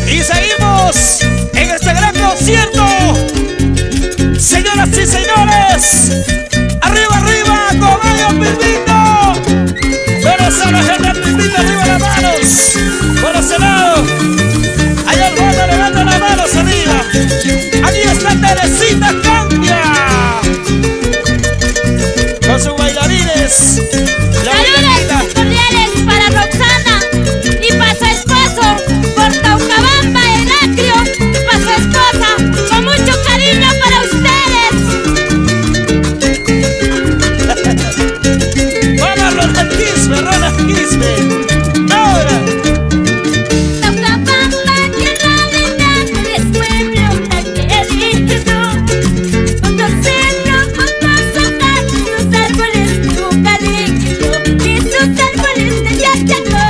Y seguimos en este gran concierto. Señoras y señores, arriba, arriba, con ellos Pipito. Pero esa la gente Pipito, arriba las manos. Por ese lado. Allá al fondo, levanta las manos arriba. Aquí está Teresita Cambia. Con sus bailarines. Saludos cordiales para Roxana y para su esposo por Taucabamba, Heraclio, y para su esposa, con mucho cariño para ustedes. Vamos, Ronald Quispe, Ronald Quispe. Ahora. Taucabamba, tierra linda, es pueblo tan querido. Con dos cerros, con dos hojas, sus árboles de eucalipto y sus árboles de yachaco.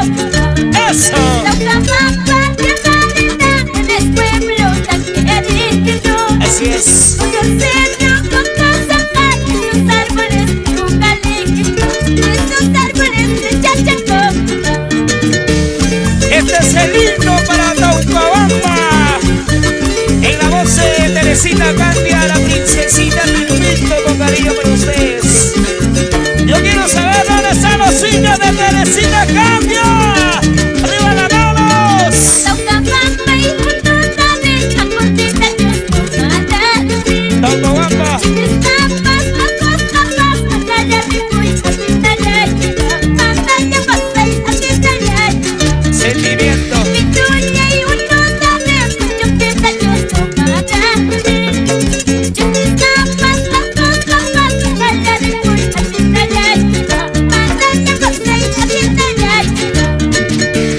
Eso. Taucabamba, tierra linda, es pueblo tan querido. Así es. Con dos cerros, con dos hojas, sus árboles de eucalipto y sus árboles de yachaco. Este es el himno para Taucabamba. En la voz de Teresita Cambia, la princesita Pipito, con cariño para ustedes. Yo quiero saber dónde están los hijos de Teresita Cambia. ¡Arriba las manos! Taucabamba y Junotane, Acotita y Escomada. Taucabamba. Chistampas, macos, capas, Ataya, Rico y Atitaya, Ataya, Pasa y Atitaya. Sentimiento. Pituña y Junotane, Chupita y Escomada. Chistampas, macos, capas, Ataya, Rico y Atitaya, Ataya, Pasa y Atitaya.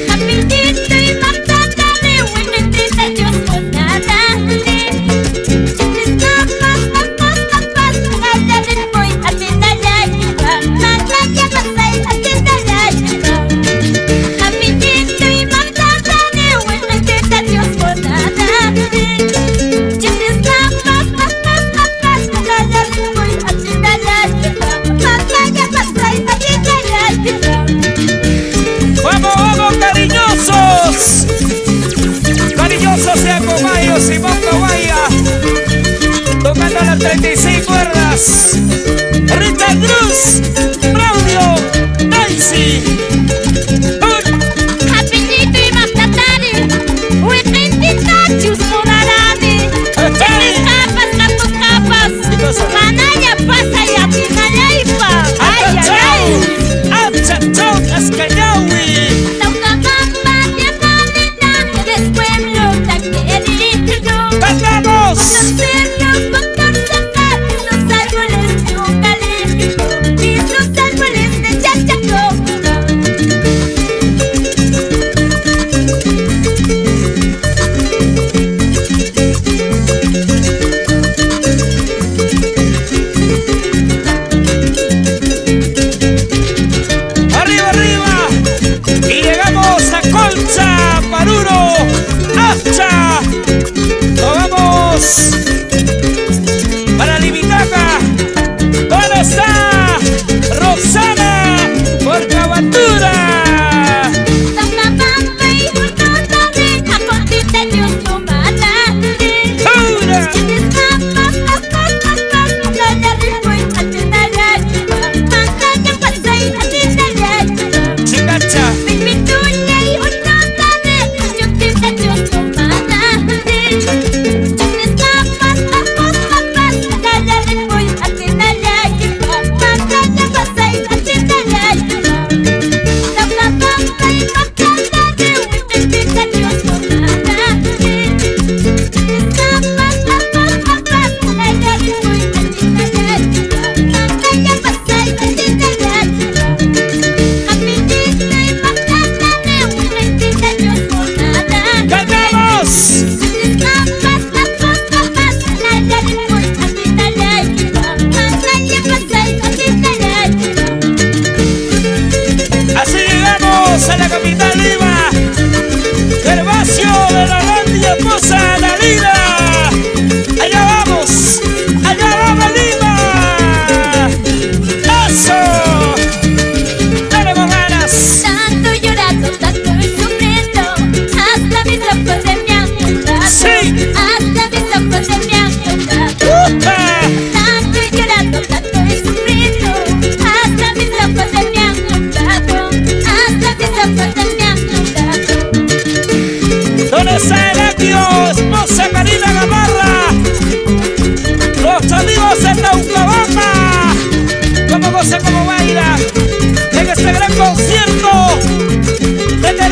Capitito y Macatane, Winetita y Escomada. Chistampas, macos, capas, Ataya, Rico y Atitaya, Ataya, Pasa y Atitaya. Capitito y Macatane, Winetita y Escomada. Chistampas, macos, capas, Ataya, Rico y Atitaya, Ataya, Pasa y Atitaya. ¡Vamos, vamos, cariñosos! Cariñosos de Acomayo, Simón Cabaya. Tocando las 36 cuerdas. Richard Cruz, Claudio, Daisy. Capitito y Macatane, Winetita y Escomada. Capas, macos, capas, Manaya, Pasa y Atitaya. Ay, ay, ay. ¡Achachón, Ascañahui! Taucabamba, tierra linda, eres pueblo tan querido. ¡Cantamos! Con los cerros, con dos hojas, los árboles de eucalipto y sus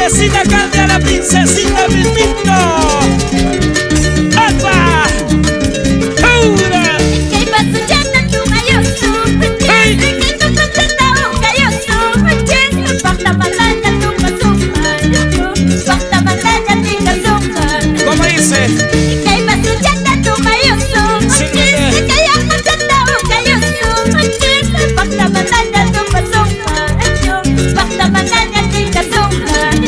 Teresita Candia, la princesita Pimpinto. ¡Apa! ¡Ura! Kay pasujata tumayoso, Hey! kay pasujata ukayoso, paktamalaya tukasuman, paktamalaya tikasuman. ¿Cómo dice? Kay pasujata tumayoso, Sí, kay pasujata ukayoso, paktamalaya tukasuman, paktamalaya tikasuman.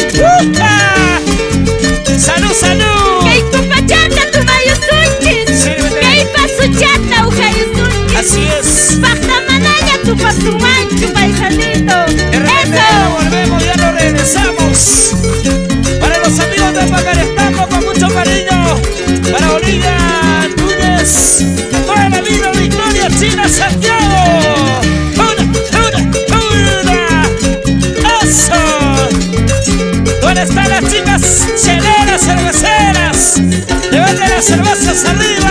¡Ah! ¡Salud, salud! Kay tupachata tumayosunchis, Sírvete. kay pasujata ukayosunchis. Así es. Paktamalaya tupasumanchu, paisanito. De repente ¡Eso! ya volvemos, ya nos regresamos. Para los amigos de Pacarestambo, con mucho cariño. Para Olivia Núñez, toda la vida, Victoria, China, Santiago. ¡Una! ¡Eso! ¿Dónde están las chicas cheleras, cerveceras? Levanten las cervezas arriba.